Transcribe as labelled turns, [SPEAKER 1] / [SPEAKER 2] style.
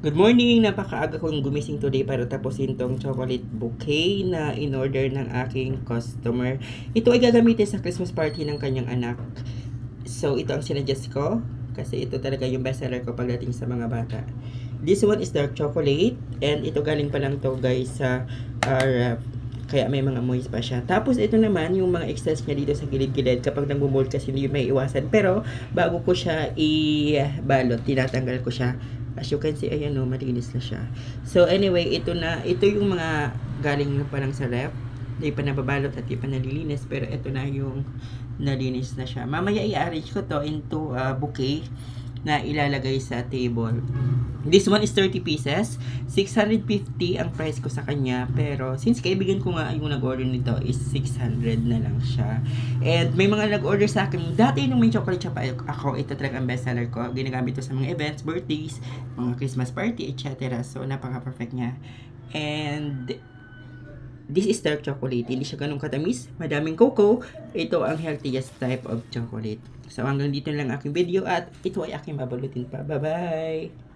[SPEAKER 1] Good morning! Napakaaga kong gumising today para tapusin tong chocolate bouquet na in-order ng aking customer. Ito ay gagamitin sa Christmas party ng kanyang anak. So, ito ang sinadjust ko kasi ito talaga yung bestseller ko pagdating sa mga bata. This one is dark chocolate and ito galing pa lang to guys sa ref. Kaya may mga moist pa siya. Tapos ito naman yung mga excess niya dito sa gilid-gilid kapag nagmo-mold kasi hindi may iwasan. Pero bago ko siya i-balot, tinatanggal ko siya. As you can see, ayan o, malinis na siya. So anyway, ito yung mga galing na pa lang sa ref. Hindi pa nababalot at hindi pa nalilinis. Pero ito na yung nalinis na siya. Mamaya i-arrange ko to into bouquet na ilalagay sa table. This one is 30 pieces. 650 ang price ko sa kanya. Pero since kaibigan ko nga yung nag-order nito is 600 na lang siya. And may mga nag-order sa akin. Dati nung may chocolate shop ako, ito talaga ang bestseller ko. Ginagamit to sa mga events, birthdays, mga Christmas party, etc. So napaka-perfect niya. And this is dark chocolate. Hindi siya ganun katamis. Madaming cocoa. Ito ang healthiest type of chocolate. So hanggang dito lang aking video at ito ay aking babalutin pa. Bye-bye!